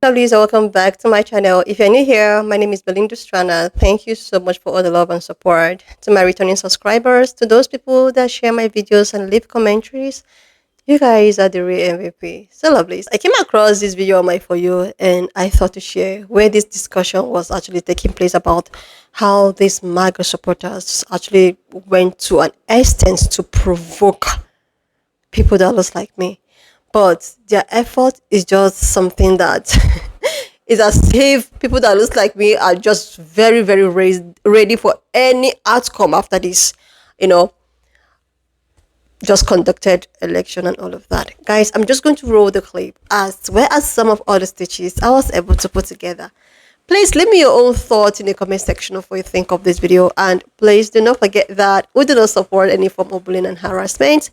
Lovelies, welcome back to my channel. If you're new here, my name is Belinda Strana. Thank you so much for all the love and support. To my returning subscribers, to those people that share my videos and leave commentaries, you guys are the real MVP. So lovelies. I came across this video on my For You and I thought to share where this discussion was actually taking place about how these MAGA supporters actually went to an extent to provoke people that looks like me. But their effort is just something that is as if people that looks like me are just very, very ready for any outcome after this, you know, just conducted election and all of that. Guys, I'm just going to roll the clip as well as some of other stitches I was able to put together. Please leave me your own thoughts in the comment section of what you think of this video. And please do not forget that we do not support any form of bullying and harassment.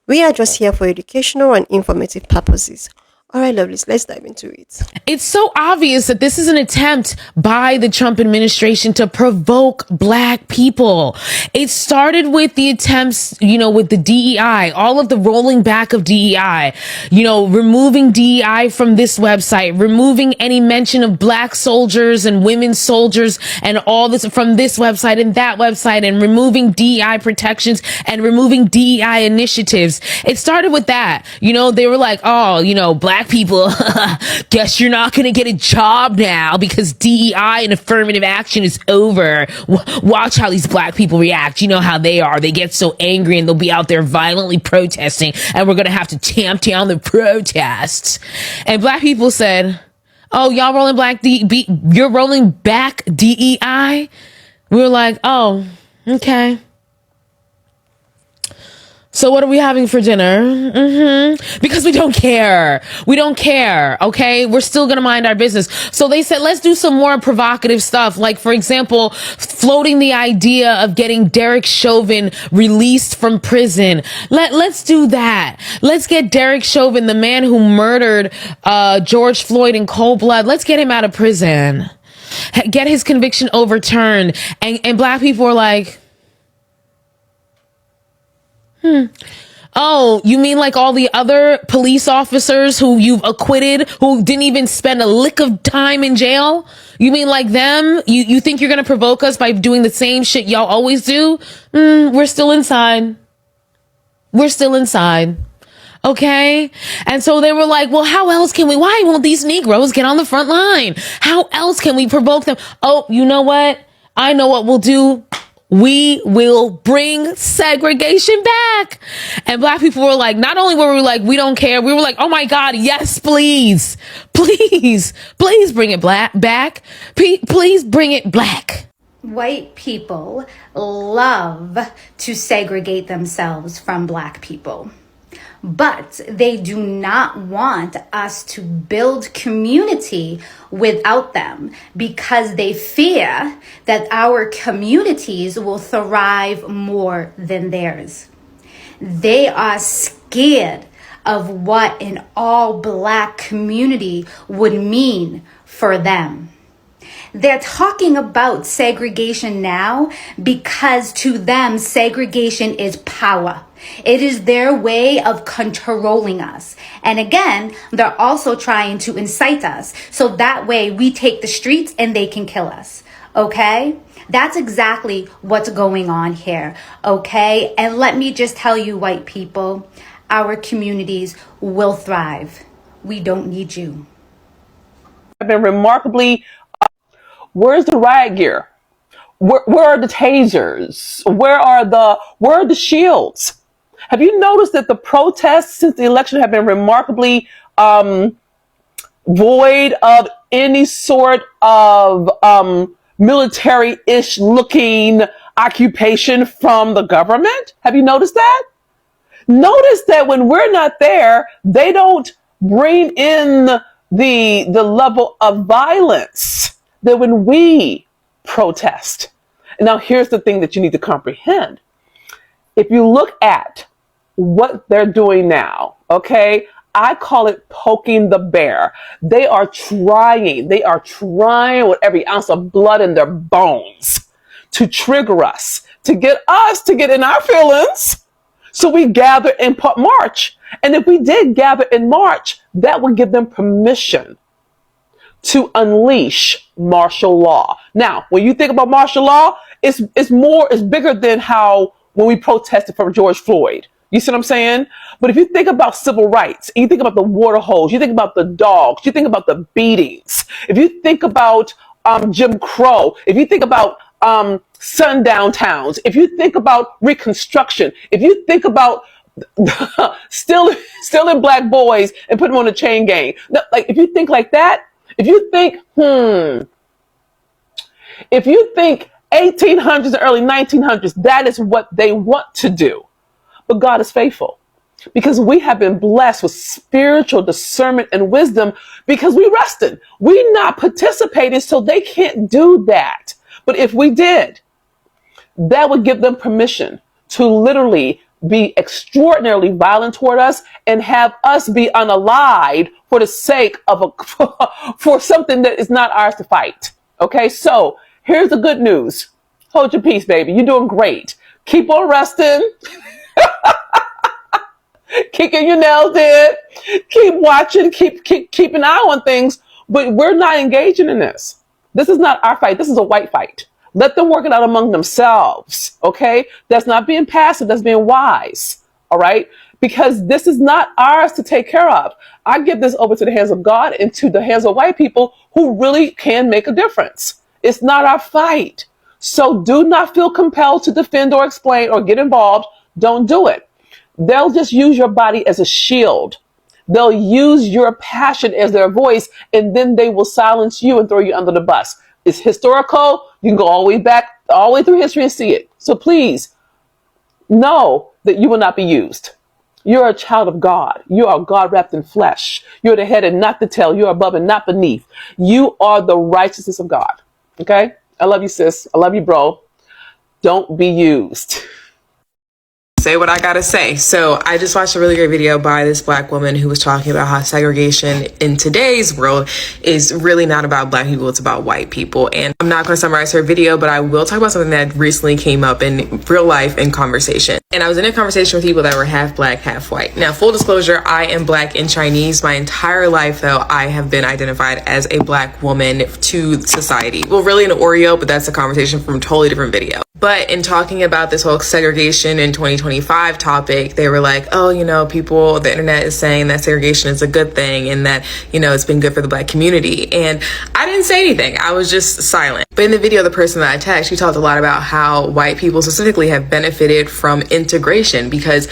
We are just here for educational and informative purposes. All right, lovelies, let's dive into it. It's so obvious that this is an attempt by the Trump administration to provoke Black people. It started with the attempts, with the DEI, all of the rolling back of DEI, removing DEI from this website, removing any mention of Black soldiers and women soldiers and all this from this website and that website, and removing DEI protections and removing DEI initiatives. It started with that. They were like, Black people, guess you're not going to get a job now because DEI and affirmative action is over. Watch how these Black people react. You know how they are. They get so angry and they'll be out there violently protesting, and we're going to have to tamp down the protests. And Black people said, oh, y'all rolling you're rolling back DEI? We were like, oh, okay. So what are we having for dinner? Because we don't care. We don't care. Okay. We're still going to mind our business. So they said, let's do some more provocative stuff. Like, for example, floating the idea of getting Derek Chauvin released from prison. Let's do that. Let's get Derek Chauvin, the man who murdered, George Floyd in cold blood. Let's get him out of prison. Get his conviction overturned. And Black people are like, oh, you mean like all the other police officers who you've acquitted, who didn't even spend a lick of time in jail? You mean like them? You think you're going to provoke us by doing the same shit y'all always do? We're still inside. We're still inside. Okay. And so they were like, well, how else can why won't these Negroes get on the front line? How else can we provoke them? Oh, you know what? I know what we'll do. We will bring segregation back. And Black people were like, not only were we like, we don't care. We were like, oh my God, yes, please, please, please bring it back. Please bring it black. White people love to segregate themselves from Black people, but they do not want us to build community without them because they fear that our communities will thrive more than theirs. They are scared of what an all-Black community would mean for them. They're talking about segregation now because to them, segregation is power. It is their way of controlling us. And again, they're also trying to incite us. So that way we take the streets and they can kill us. Okay? That's exactly what's going on here. Okay? And let me just tell you, white people, our communities will thrive. We don't need you. Have been remarkably. Where's the riot gear? Where are the tasers? Where are the shields? Have you noticed that the protests since the election have been remarkably void of any sort of military-ish looking occupation from the government? Have you noticed that? Notice that when we're not there, they don't bring in the level of violence that when we protest. And now here's the thing that you need to comprehend. If you look at what they're doing now, okay, I call it poking the bear. They are trying with every ounce of blood in their bones to trigger us, to get in our feelings. So we gather in March. And if we did gather in March, that would give them permission to unleash martial law. Now, when you think about martial law, it's bigger than how when we protested for George Floyd. You see what I'm saying? But if you think about civil rights, and you think about the water holes, you think about the dogs, you think about the beatings, if you think about Jim Crow, if you think about sundown towns, if you think about Reconstruction, if you think about still in black boys and put them on a chain gang, like if you think like that, if you think 1800s and early 1900s, that is what they want to do. But God is faithful because we have been blessed with spiritual discernment and wisdom because we rested. We're not participating, so they can't do that. But if we did, that would give them permission to literally be extraordinarily violent toward us and have us be unallied for the sake of for something that is not ours to fight. Okay, so here's the good news. Hold your peace, baby. You're doing great. Keep on resting. Keep getting your nails in. Keep watching. Keep an eye on things. But we're not engaging in this. This is not our fight. This is a white fight. Let them work it out among themselves. Okay? That's not being passive. That's being wise. All right? Because this is not ours to take care of. I give this over to the hands of God and to the hands of white people who really can make a difference. It's not our fight. So do not feel compelled to defend or explain or get involved. Don't do it. They'll just use your body as a shield. They'll use your passion as their voice, and then they will silence you and throw you under the bus. It's historical. You can go all the way back, all the way through history and see it. So please know that you will not be used. You're a child of God. You are God wrapped in flesh. You're the head and not the tail. You're above and not beneath. You are the righteousness of God. Okay? I love you, sis. I love you, bro. Don't be used. Say what I gotta say. So I just watched a really great video by this black woman who was talking about how segregation in today's world is really not about black people, it's about white people. And I'm not gonna summarize her video, but I will talk about something that recently came up in real life in conversation. And I was in a conversation with people that were half black, half white. Now, full disclosure, I am black and Chinese. My entire life, though, I have been identified as a black woman to society. Well, really an Oreo, but that's a conversation from a totally different video. But in talking about this whole segregation in 2025 topic, they were like, oh, you know, the internet is saying that segregation is a good thing and that, you know, it's been good for the black community. And I didn't say anything. I was just silent. But in the video, the person that I tagged, she talked a lot about how white people specifically have benefited from integration because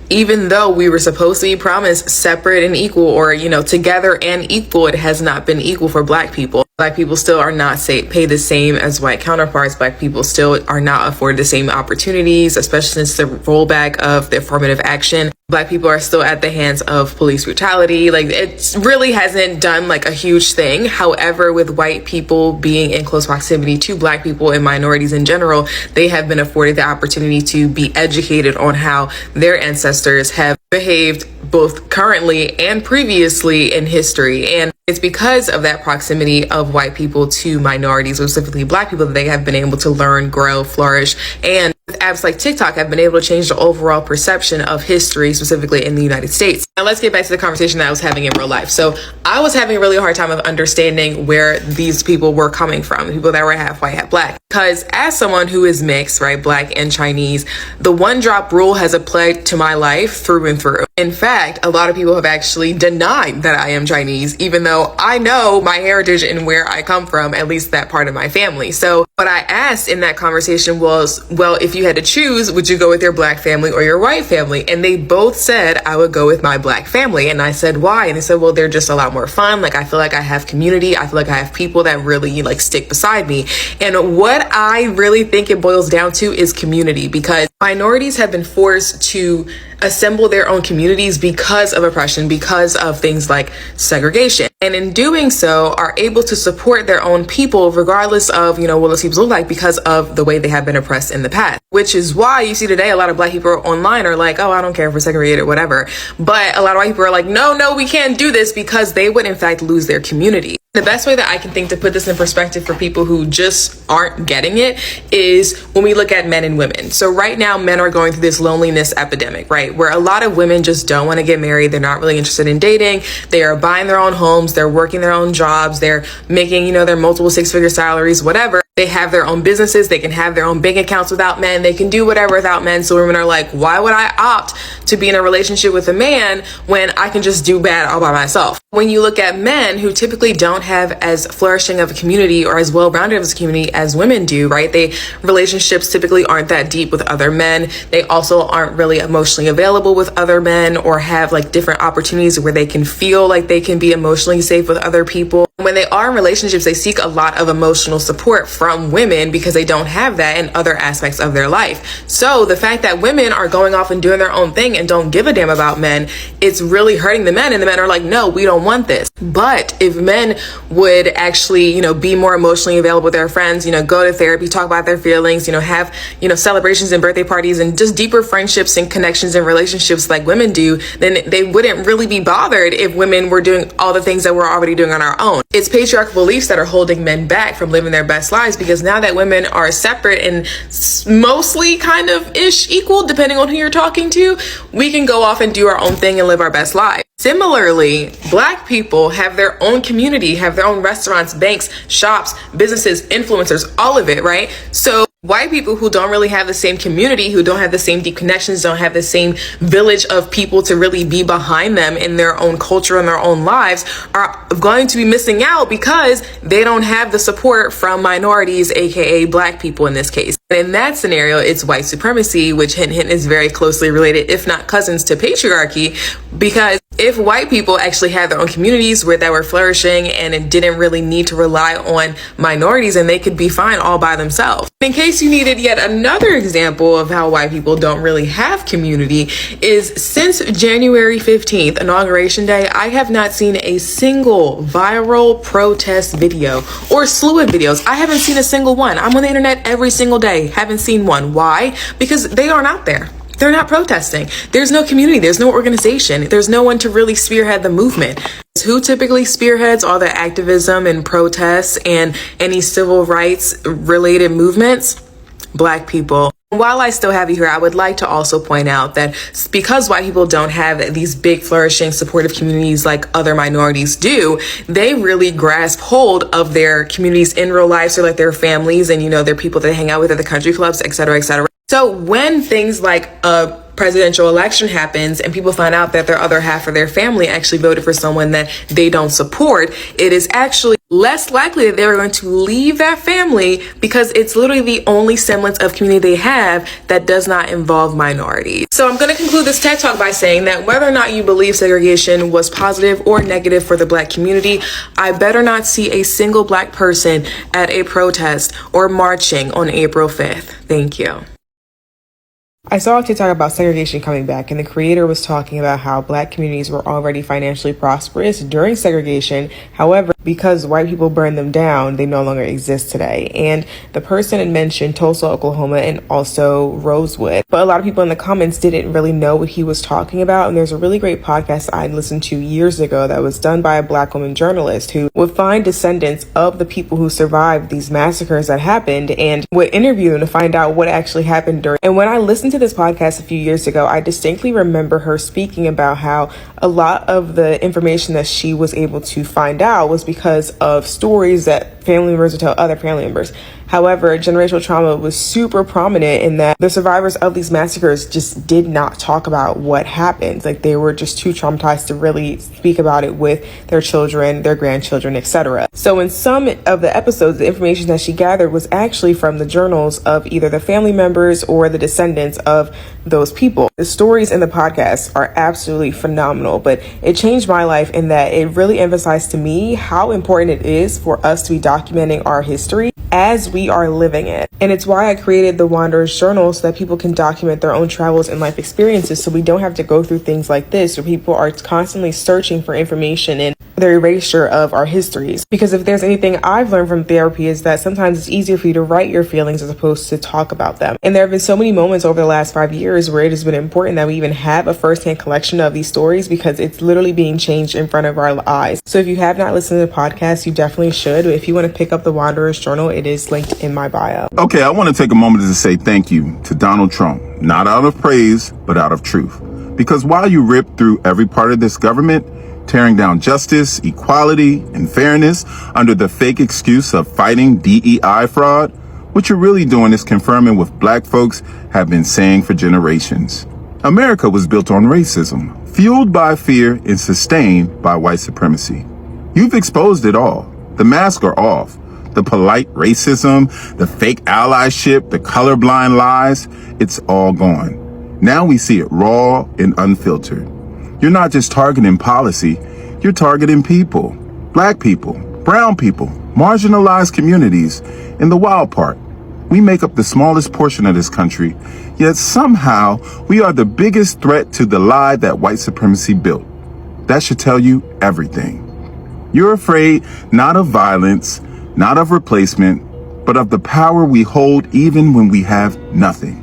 even though we were supposed to be promised separate and equal, or, you know, together and equal, it has not been equal for black people. Black people still are not paid the same as white counterparts. Black people still are not afforded the same opportunities, especially since the rollback of the affirmative action. Black people are still at the hands of police brutality. Like, it really hasn't done like a huge thing. However, with white people being in close proximity to black people and minorities in general, they have been afforded the opportunity to be educated on how their ancestors have behaved both currently and previously in history. And it's because of that proximity of white people to minorities, specifically black people, that they have been able to learn, grow, flourish, and with apps like TikTok have been able to change the overall perception of history, specifically in the United States. Now let's get back to the conversation that I was having in real life. So I was having a really hard time of understanding where these people were coming from, the people that were half white, half black. Because as someone who is mixed, right, black and Chinese, the one drop rule has applied to my life through and through. In fact, a lot of people have actually denied that I am Chinese, even though I know my heritage and where I come from, at least that part of my family. So what I asked in that conversation was, well, if you had to choose, would you go with your black family or your white family? And they both said I would go with my black family. And I said, why? And they said, well, they're just a lot more fun. Like, I feel like I have community. I feel like I have people that really like stick beside me. And what I really think it boils down to is community, because minorities have been forced to assemble their own communities because of oppression, because of things like segregation. And in doing so, are able to support their own people regardless of, you know, what those people look like, because of the way they have been oppressed in the past. Which is why you see today a lot of black people online are like, oh, I don't care if we're segregated or whatever. But a lot of white people are like, no, we can't do this, because they would in fact lose their community. The best way that I can think to put this in perspective for people who just aren't getting it is when we look at men and women. So right now, men are going through this loneliness epidemic, right? Where a lot of women just don't want to get married. They're not really interested in dating. They are buying their own homes. They're working their own jobs. They're making, their multiple six-figure salaries, whatever. They have their own businesses. They can have their own bank accounts without men. They can do whatever without men. So women are like, why would I opt to be in a relationship with a man when I can just do bad all by myself? When you look at men who typically don't have as flourishing of a community or as well-rounded of a community as women do, right? Relationships typically aren't that deep with other men. They also aren't really emotionally available with other men or have like different opportunities where they can feel like they can be emotionally safe with other people. When they are in relationships, they seek a lot of emotional support from women because they don't have that in other aspects of their life. So the fact that women are going off and doing their own thing and don't give a damn about men, it's really hurting the men, and the men are like, no, we don't want this. But if men would actually, be more emotionally available with their friends, go to therapy, talk about their feelings, have, celebrations and birthday parties and just deeper friendships and connections and relationships like women do, then they wouldn't really be bothered if women were doing all the things that we're already doing on our own. It's patriarchal beliefs that are holding men back from living their best lives, because now that women are separate and mostly kind of ish equal, depending on who you're talking to, we can go off and do our own thing and live our best lives. Similarly, Black people have their own community, have their own restaurants, banks, shops, businesses, influencers, all of it, right? So white people who don't really have the same community, who don't have the same deep connections, don't have the same village of people to really be behind them in their own culture and their own lives, are going to be missing out because they don't have the support from minorities, aka Black people in this case. And in that scenario, it's white supremacy, which hint is very closely related, if not cousins, to patriarchy, because if white people actually had their own communities where they were flourishing and it didn't really need to rely on minorities, and they could be fine all by themselves. In case you needed yet another example of how white people don't really have community, is since January 15th, Inauguration Day, I have not seen a single viral protest video or slew of videos. I haven't seen a single one. I'm on the internet every single day. Haven't seen one. Why? Because they aren't out there. They're not protesting. There's no community. There's no organization. There's no one to really spearhead the movement. Who typically spearheads all the activism and protests and any civil rights related movements? Black people. While I still have you here, I would like to also point out that because white people don't have these big, flourishing, supportive communities like other minorities do, they really grasp hold of their communities in real life, so like their families and, their people they hang out with at the country clubs, et cetera, et cetera. So when things like a presidential election happens and people find out that their other half of their family actually voted for someone that they don't support, it is actually less likely that they're going to leave that family, because it's literally the only semblance of community they have that does not involve minorities. So I'm going to conclude this TED Talk by saying that whether or not you believe segregation was positive or negative for the Black community, I better not see a single Black person at a protest or marching on April 5th. Thank you. I saw a TikTok about segregation coming back, and the creator was talking about how Black communities were already financially prosperous during segregation. However, because white people burned them down, they no longer exist today. And the person had mentioned Tulsa, Oklahoma, and also Rosewood. But a lot of people in the comments didn't really know what he was talking about. And there's a really great podcast I listened to years ago that was done by a Black woman journalist who would find descendants of the people who survived these massacres that happened and would interview them to find out what actually happened during. And when I listened to this podcast a few years ago, I distinctly remember her speaking about how a lot of the information that she was able to find out was because of stories that family members would tell other family members. However, generational trauma was super prominent in that the survivors of these massacres just did not talk about what happened. Like, they were just too traumatized to really speak about it with their children, their grandchildren, etc. So in some of the episodes, the information that she gathered was actually from the journals of either the family members or the descendants of those people. The stories in the podcast are absolutely phenomenal, but it changed my life in that it really emphasized to me how important it is for us to be documenting our history as we are living it. And it's why I created the Wanderer's Journal, so that people can document their own travels and life experiences, so we don't have to go through things like this where people are constantly searching for information and the erasure of our histories. Because if there's anything I've learned from therapy is that sometimes it's easier for you to write your feelings as opposed to talk about them. And there have been so many moments over the last 5 years where it has been important that we even have a firsthand collection of these stories, because it's literally being changed in front of our eyes. So if you have not listened to the podcast, you definitely should. If you want to pick up the Wanderer's Journal, it is linked in my bio. Okay, I want to take a moment to say thank you to Donald Trump, not out of praise, but out of truth. Because while you rip through every part of this government, tearing down justice, equality, and fairness under the fake excuse of fighting DEI fraud, what you're really doing is confirming what black folks have been saying for generations. America was built on racism, fueled by fear and sustained by white supremacy. You've exposed it all. The masks are off. The polite racism, the fake allyship, the colorblind lies, it's all gone. Now we see it raw and unfiltered. You're not just targeting policy, you're targeting people. Black people, brown people, marginalized communities. And the wild part, we make up the smallest portion of this country, yet somehow we are the biggest threat to the lie that white supremacy built. That should tell you everything. You're afraid not of violence, not of replacement, but of the power we hold even when we have nothing.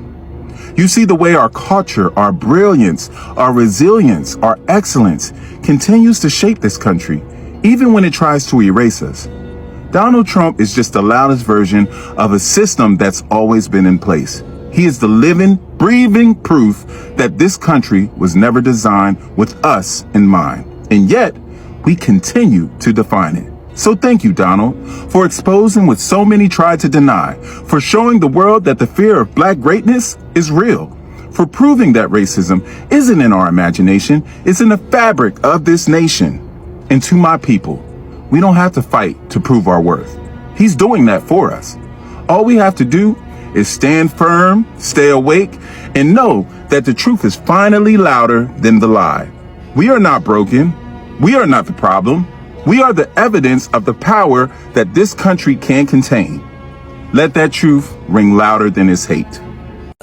You see the way our culture, our brilliance, our resilience, our excellence continues to shape this country, even when it tries to erase us. Donald Trump is just the loudest version of a system that's always been in place. He is the living, breathing proof that this country was never designed with us in mind. And yet, we continue to define it. So thank you, Donald, for exposing what so many tried to deny, for showing the world that the fear of black greatness is real, for proving that racism isn't in our imagination, it's in the fabric of this nation. And to my people, we don't have to fight to prove our worth. He's doing that for us. All we have to do is stand firm, stay awake, and know that the truth is finally louder than the lie. We are not broken. We are not the problem. We are the evidence of the power that this country can contain. Let that truth ring louder than its hate.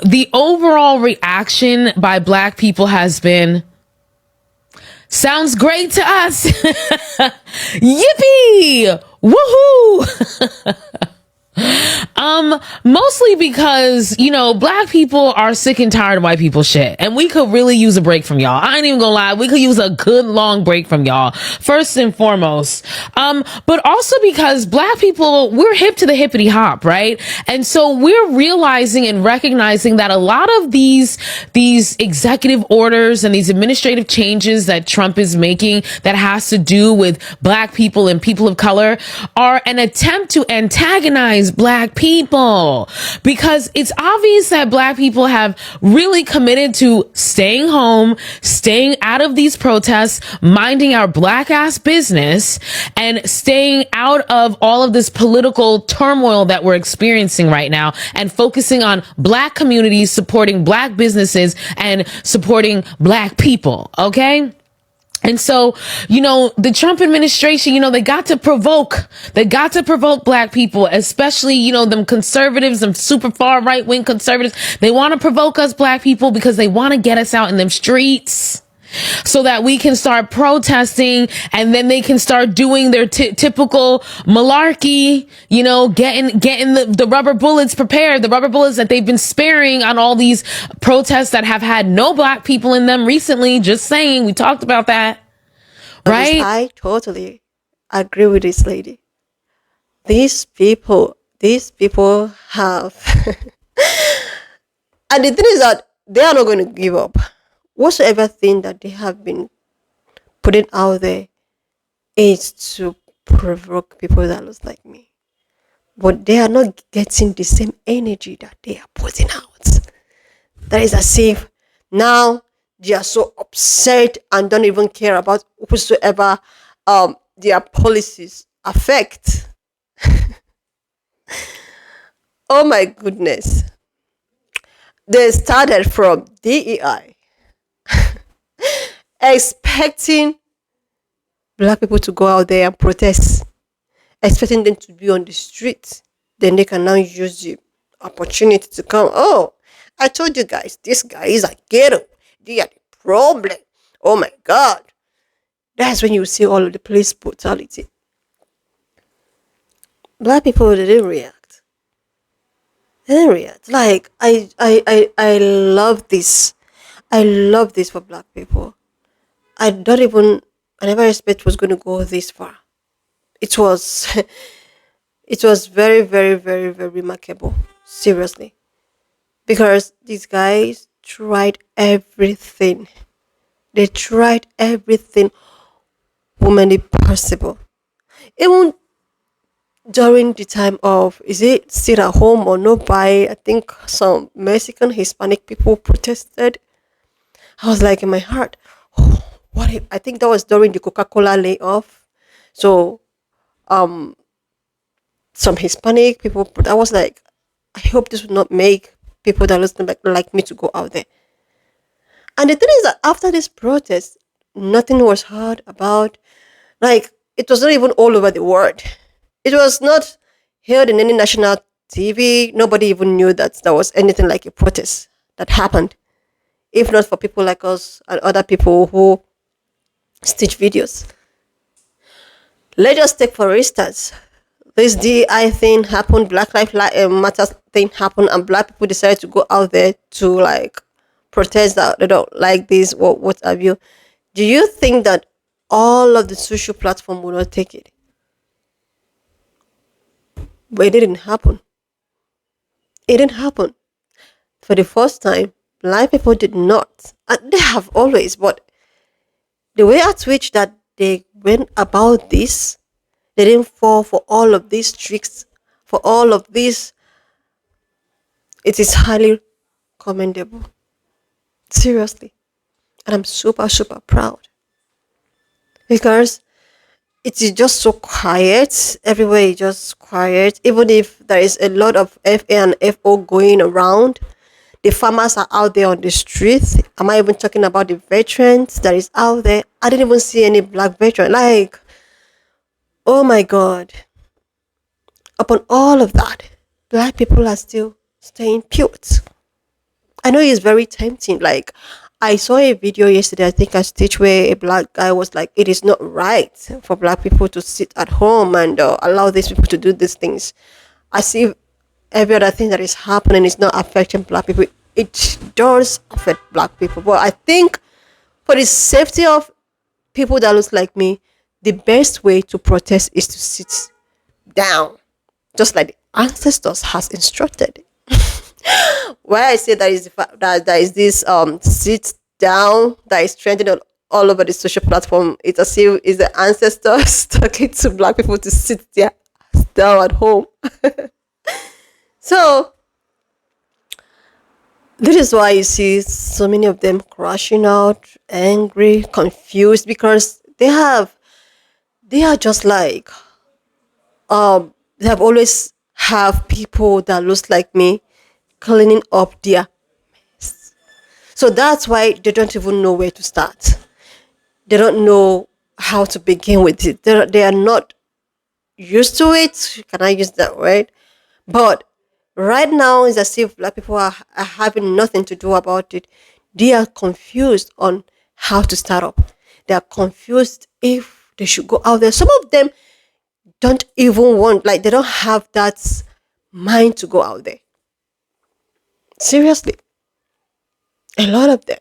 The overall reaction by black people has been, sounds great to us. Yippee! Woohoo! Mostly because, black people are sick and tired of white people shit. And we could really use a break from y'all. I ain't even gonna lie. We could use a good long break from y'all. First and foremost. But also because black people, we're hip to the hippity hop, right? And so we're realizing and recognizing that a lot of these executive orders and these administrative changes that Trump is making that has to do with black people and people of color are an attempt to antagonize black people, because it's obvious that black people have really committed to staying home, staying out of these protests, minding our black ass business, and staying out of all of this political turmoil that we're experiencing right now, and focusing on black communities, supporting black businesses, and supporting black people. Okay? And so, the Trump administration, they got to provoke black people, especially, them conservatives, them super far right wing conservatives. They want to provoke us black people because they want to get us out in them streets so that we can start protesting, and then they can start doing their typical malarkey, getting the rubber bullets prepared, the rubber bullets that they've been sparing on all these protests that have had no black people in them recently. Just saying, we talked about that, right? I totally agree with this lady. These people have, and the thing is that they are not going to give up. Whatsoever thing that they have been putting out there is to provoke people that look like me. But they are not getting the same energy that they are putting out. That is as if now they are so upset and don't even care about whosoever their policies affect. Oh my goodness. They started from DEI. Expecting black people to go out there and protest, expecting them to be on the street. Then they can now use the opportunity to come. Oh, I told you guys, this guy is a ghetto. They are the problem. Oh my God. That's when you see all of the police brutality. Black people they didn't react. They didn't react. Like I love this. I love this for black people. I don't even I never expect it was gonna go this far. It was it was very, very, very, very remarkable. Seriously. Because these guys tried everything. They tried everything humanly possible. Even during the time of is it sit at home or no buy, I think some Mexican Hispanic people protested. I was like in my heart, oh, what if I think that was during the Coca-Cola layoff. So some Hispanic people I was like, I hope this will not make people that listen like me to go out there. And the thing is that after this protest, nothing was heard about. Like, it was not even all over the world. It was not heard in any national TV. Nobody even knew that there was anything like a protest that happened. If not for people like us and other people who stitch videos. Let's just take for instance, this DI thing happened, Black Lives Matter thing happened, and black people decided to go out there to like protest that they don't like this or what have you. Do you think that all of the social platform will not take it? But it didn't happen. It didn't happen. For the first time, black people did not. And they have always, but the way at which that they went about this, they didn't fall for all of these tricks, for all of this. It is highly commendable. Seriously. And I'm super, super proud. Because it is just so quiet. Everywhere is just quiet. Even if there is a lot of FA and FO going around, the farmers are out there on the streets. Am I even talking about the veterans that is out there? I didn't even see any black veteran. Like, oh my God. Upon all of that, black people are still staying put. I know it's very tempting. Like, I saw a video yesterday, I think I stitched where a black guy was like, it is not right for black people to sit at home and allow these people to do these things. I see every other thing that is happening is not affecting black people. It does affect black people. But I think for the safety of people that looks like me, the best way to protest is to sit down, just like the ancestors has instructed. Why I say that is the fact that there is this sit down that is trending all over the social platform. It's as if it's the ancestors talking to black people to sit there down at home. So this is why you see so many of them crashing out, angry, confused because they are just like they have always have people that looks like me cleaning up their. So that's why they don't even know where to start. They don't know how to begin with it. They are not used to it. Can I use that word? But right now, it's as if black people are having nothing to do about it. They are confused on how to start up. They are confused if they should go out there. Some of them don't even want, like, they don't have that mind to go out there. Seriously. A lot of them.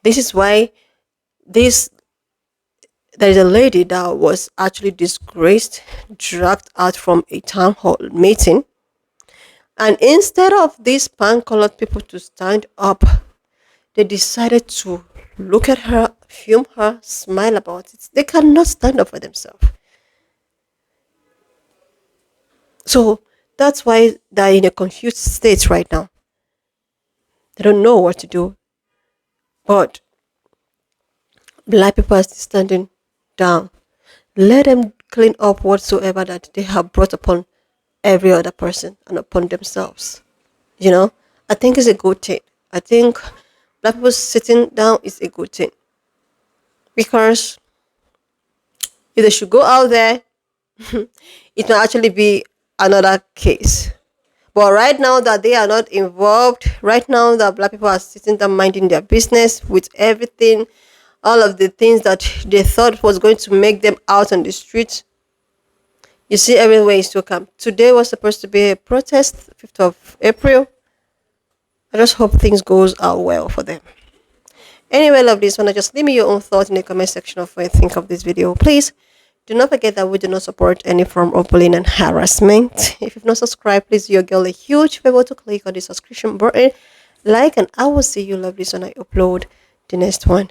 This is why this there is a lady that was actually disgraced, dragged out from a town hall meeting. And instead of these pan-colored people to stand up, they decided to look at her, film her, smile about it. They cannot stand up for themselves. So that's why they're in a confused state right now. They don't know what to do. But black people are still standing down. Let them clean up whatsoever that they have brought upon every other person and upon themselves. You know, I think it's a good thing. I think black people sitting down is a good thing. Because if they should go out there, it will actually be another case. But right now that they are not involved, right now that black people are sitting down minding their business with everything, all of the things that they thought was going to make them out on the streets. You see, everywhere is to come. Today was supposed to be a protest, 5th of April. I just hope things goes out well for them. Anyway, lovelies, wanna just leave me your own thoughts in the comment section of what you think of this video. Please do not forget that we do not support any form of bullying and harassment. If you've not subscribed, please do your girl a huge favor to click on the subscription button, like, and I will see you lovelies when I upload the next one.